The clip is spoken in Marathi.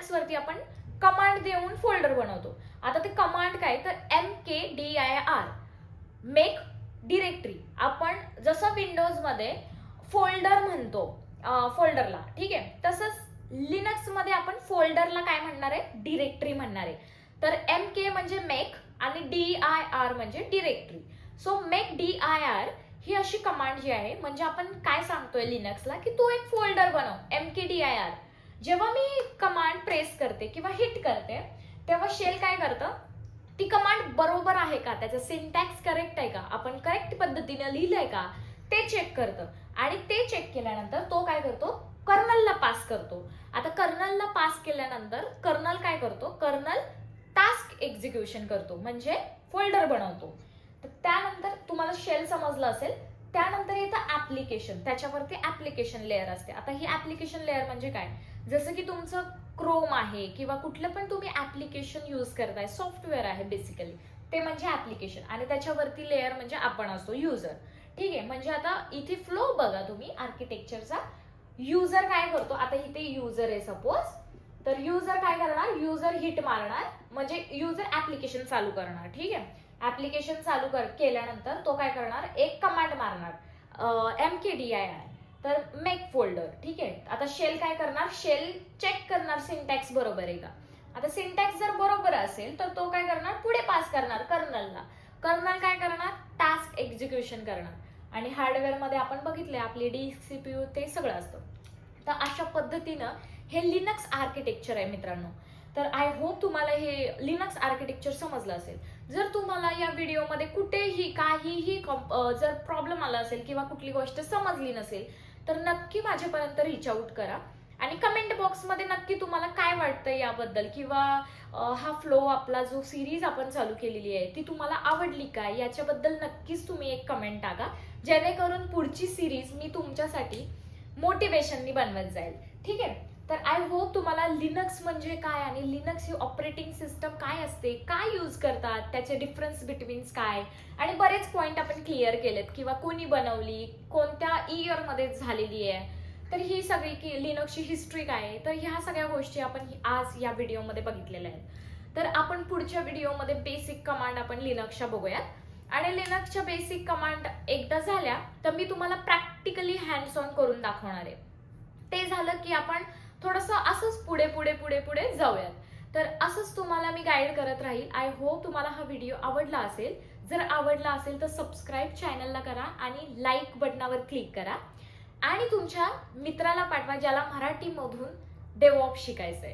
लिनक्स वरती आपण कमांड देऊन फोल्डर बनवतो. आता ते कमांड काय तर mkdir मेक डिरेक्टरी. आपण जसं विंडोज मध्ये फोल्डर म्हणतो फोल्डरला, ठीक आहे, तसंच लिनक्स मध्ये आपण फोल्डरला काय म्हणणार आहे, डिरेक्टरी म्हणणार आहे. तर mk म्हणजे मेक आणि dir म्हणजे डिरेक्टरी. सो मेक dir ही अशी कमांड जी आहे, म्हणजे आपण काय सांगतोय लिनक्सला की तू एक फोल्डर बनव mkdir. जेव्हा मी कमांड प्रेस करते किंवा हिट करते तेव्हा शेल काय करतं, ती कमांड बरोबर आहे का, त्याचं सिंटॅक्स करेक्ट आहे का, आपण करेक्ट पद्धतीने लिहिलंय का ते चेक करतं. आणि ते चेक केल्यानंतर तो काय करतो, कर्नलला पास करतो. आता कर्नलला पास केल्यानंतर कर्नल काय करतो, कर्नल टास्क एक्झिक्युशन करतो, म्हणजे फोल्डर बनवतो. तर त्यानंतर तुम्हाला शेल समजलं असेल. त्यानंतर येतं ऍप्लिकेशन. त्याच्यावरती ऍप्लिकेशन लेअर असते. आता ही ऍप्लिकेशन लेअर म्हणजे काय, जसं की तुमचं क्रोम आहे किंवा कुठलं पण तुम्ही ऍप्लिकेशन यूज करताय, सॉफ्टवेअर आहे बेसिकली, ते म्हणजे ऍप्लिकेशन. आणि त्याच्यावरती लेअर म्हणजे आपण असतो युजर, ठीक आहे. म्हणजे आता इथे फ्लो बघा तुम्ही आर्किटेक्चरचा. युजर काय करतो, आता इथे युजर आहे सपोज, तर युजर काय करणार, युजर हिट मारणार म्हणजे युजर ऍप्लिकेशन चालू करणार, ठीक आहे. ऍप्लिकेशन चालू केल्यानंतर तो काय करणार, एक कमांड मारणार mkdir, तर मेक फोल्डर, ठीक आहे. आता शेल काय करणार, शेल चेक करणार सिंटॅक्स बरोबर आहे का. आता सिंटॅक्स जर बरोबर असेल तर तो काय करणार, पुढे पास करणार कर्नलला. कर्नल काय करणार, टास्क एक्झिक्युशन करणार. आणि हार्डवेअर मध्ये आपण बघितले आपली DCPU ते सगळं असतं. तर अशा पद्धतीनं हे लिनक्स आर्किटेक्चर आहे मित्रांनो. तर आय होप तुम्हाला हे लिनक्स आर्किटेक्चर समजलं असेल. जर तुम्हाला या व्हिडिओमध्ये कुठेही काहीही जर प्रॉब्लेम आला असेल किंवा कुठली गोष्ट समजली नसेल तर नक्की माझ्यापर्यंत रीच आउट करा. आणि कमेंट बॉक्समध्ये नक्की तुम्हाला काय वाटतं याबद्दल, किंवा हा फ्लो आपला जो सिरीज आपण चालू केलेली आहे ती तुम्हाला आवडली का, याच्याबद्दल नक्कीच तुम्ही एक कमेंट टाका, जेणेकरून पुढची सिरीज मी तुमच्यासाठी मोटिवेशननी बनवत जाईल, ठीक आहे. तर आय होप तुम्हाला लिनक्स म्हणजे काय आणि लिनक्स ही ऑपरेटिंग सिस्टम काय असते, काय यूज करतात, त्याचे डिफरन्स बिटवीन्स काय, आणि बरेच पॉइंट आपण क्लिअर केलेत, किंवा कोणी बनवली, कोणत्या इयर मध्ये झालेली आहे, तर ही सगळी की लिनक्सची हिस्ट्री काय आहे, तर ह्या सगळ्या गोष्टी आपण आज या व्हिडिओमध्ये बघितलेल्या आहेत. तर आपण पुढच्या व्हिडिओमध्ये बेसिक कमांड आपण लिनक्सच्या बघूयात. आणि लिनक्सच्या बेसिक कमांड एकदा झाल्या तर मी तुम्हाला प्रॅक्टिकली हँड्स ऑन करून दाखवणार आहे. ते झालं की आपण थोडंसं असंच पुढे पुढे पुढे पुढे जाऊयात. तर असंच तुम्हाला मी गाईड करत राहील. आय होप तुम्हाला हा व्हिडिओ आवडला असेल. जर आवडला असेल तर सबस्क्राईब चॅनलला करा आणि लाईक बटनावर क्लिक करा आणि तुमच्या मित्राला पाठवा ज्याला मराठीमधून DevOps शिकायचंय.